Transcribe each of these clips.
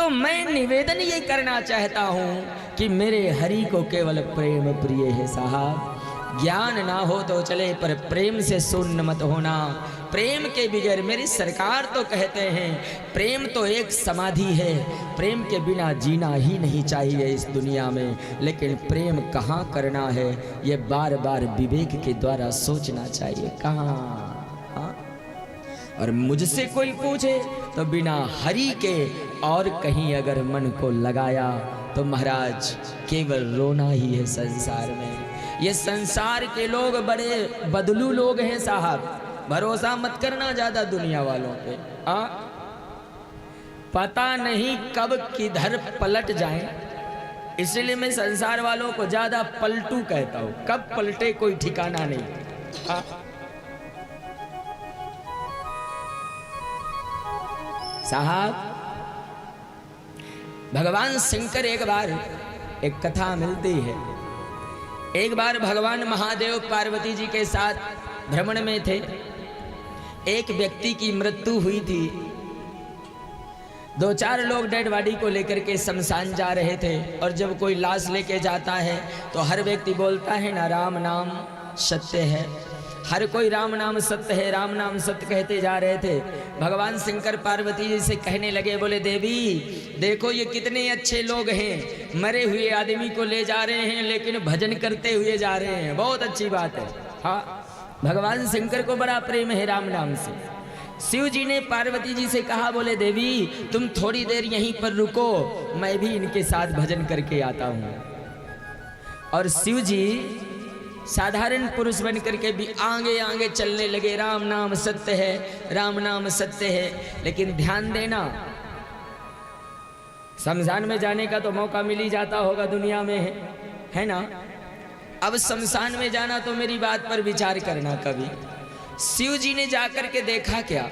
तो मैं निवेदन ये करना चाहता हूं कि मेरे हरि को केवल प्रेम प्रिय है साहब। ज्ञान ना हो तो चले पर प्रेम से शून्य मत होना। प्रेम के बगैर, मेरी सरकार तो कहते हैं प्रेम तो एक समाधि है, प्रेम के बिना जीना ही नहीं चाहिए इस दुनिया में। लेकिन प्रेम कहाँ करना है ये बार बार विवेक के द्वारा सोचना चाहिए, कहाँ। और मुझसे कोई पूछे तो बिना हरि के और कहीं अगर मन को लगाया तो महाराज केवल रोना ही है संसार में। ये संसार के लोग बड़े बदलू लोग हैं साहब, भरोसा मत करना ज्यादा दुनिया वालों पे। पता नहीं कब किधर पलट जाएं, इसलिए मैं संसार वालों को ज्यादा पलटू कहता हूं। कब पलटे कोई ठिकाना नहीं। साहब भगवान शंकर एक बार, एक कथा मिलती है, एक बार भगवान महादेव पार्वती जी के साथ भ्रमण में थे। एक व्यक्ति की मृत्यु हुई थी। 2-4 लोग डेड बॉडी को लेकर के शमशान जा रहे थे। और जब कोई लाश लेके जाता है तो हर व्यक्ति बोलता है ना, राम नाम सत्य है। हर कोई राम नाम सत्य है, राम नाम सत्य कहते जा रहे थे। भगवान शंकर पार्वती जी से कहने लगे, बोले देवी देखो ये कितने अच्छे लोग हैं, मरे हुए आदमी को ले जा रहे हैं लेकिन भजन करते हुए जा रहे हैं, बहुत अच्छी बात है। हाँ, भगवान शंकर को बड़ा प्रेम है राम नाम से। शिव जी ने पार्वती जी से कहा, बोले देवी तुम थोड़ी देर यहीं पर रुको, मैं भी इनके साथ भजन करके आता हूँ। और शिव जी साधारण पुरुष बन करके भी आगे आगे चलने लगे। राम नाम सत्य है, राम नाम सत्य है। लेकिन ध्यान देना, शमशान में जाने का तो मौका मिल ही जाता होगा दुनिया में, है ना। अब शमशान में जाना तो मेरी बात पर विचार करना कभी। शिव जी ने जाकर के देखा क्या,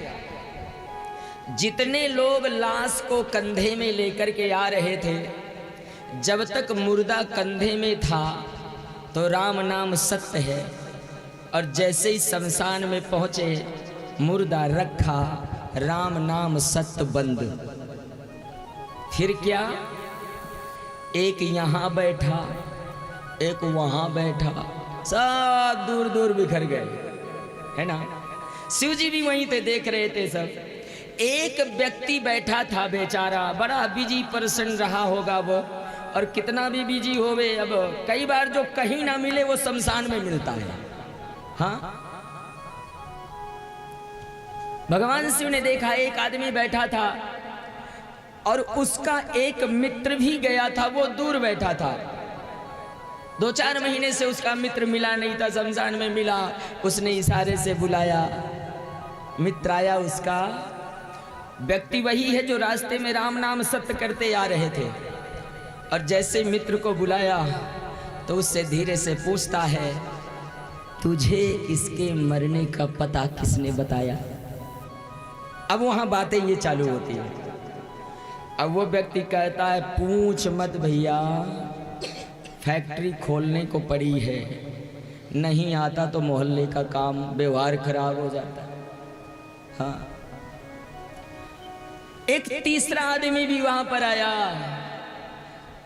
जितने लोग लाश को कंधे में लेकर के आ रहे थे, जब तक मुर्दा कंधे में था तो राम नाम सत्य है। और जैसे ही शमशान में पहुंचे, मुर्दा रखा, राम नाम सत्य बंद। फिर क्या, एक यहाँ बैठा, एक वहां बैठा, सब दूर दूर बिखर गए, है ना। शिव जी भी वहीं थे, देख रहे थे सब। एक व्यक्ति बैठा था बेचारा, बड़ा बिजी पर्सन रहा होगा वो। और कितना भी बिजी होवे, अब कई बार जो कहीं ना मिले वो शमशान में मिलता है। हाँ, भगवान शिव ने देखा एक आदमी बैठा था और उसका एक मित्र भी गया था, वो दूर बैठा था। 2-4 महीने से उसका मित्र मिला नहीं था, शमशान में मिला। उसने इशारे से बुलाया, मित्र आया उसका। व्यक्ति वही है जो रास्ते में राम नाम सत्य करते आ रहे थे। और जैसे मित्र को बुलाया तो उससे धीरे से पूछता है, तुझे इसके मरने का पता किसने बताया। अब वहां बातें ये चालू होती है। अब वो व्यक्ति कहता है, पूछ मत भैया, फैक्ट्री खोलने को पड़ी है, नहीं आता तो मोहल्ले का काम व्यवहार खराब हो जाता है। हाँ, एक तीसरा आदमी भी वहां पर आया,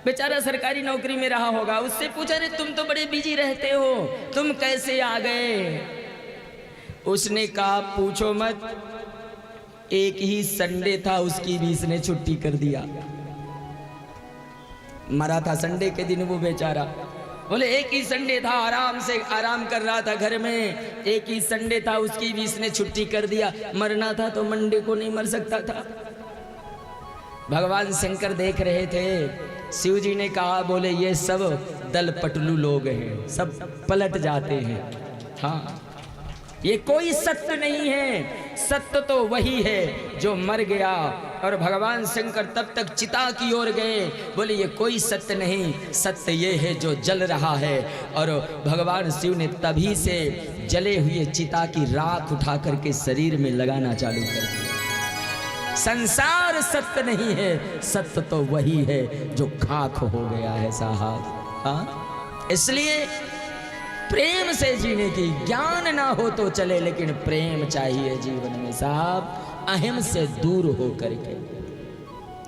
बेचारा सरकारी नौकरी में रहा होगा। उससे पूछा, रे तुम तो बड़े बिजी रहते हो, तुम कैसे आ गए। उसने कहा, पूछो मत, एक ही संडे था, उसकी भी इसने छुट्टी कर दिया। मरा था संडे के दिन वो बेचारा। बोले एक ही संडे था, आराम से आराम कर रहा था घर में, एक ही संडे था, उसकी भी इसने छुट्टी कर दिया। मरना था तो मंडे को नहीं मर सकता था। भगवान शंकर देख रहे थे। शिव जी ने कहा, बोले ये सब दल पटलू लोग हैं, सब पलट जाते हैं। हाँ, ये कोई सत्य नहीं है, सत्य तो वही है जो मर गया। और भगवान शंकर तब तक चिता की ओर गए, बोले ये कोई सत्य नहीं, सत्य ये है जो जल रहा है। और भगवान शिव ने तभी से जले हुए चिता की राख उठा करके शरीर में लगाना चालू कर दिया। संसार सत्य नहीं है, सत्य तो वही है जो खाक हो गया है साहब। हाँ, इसलिए प्रेम से जीने की, ज्ञान ना हो तो चले लेकिन प्रेम चाहिए जीवन में साहब, अहम से दूर हो करके।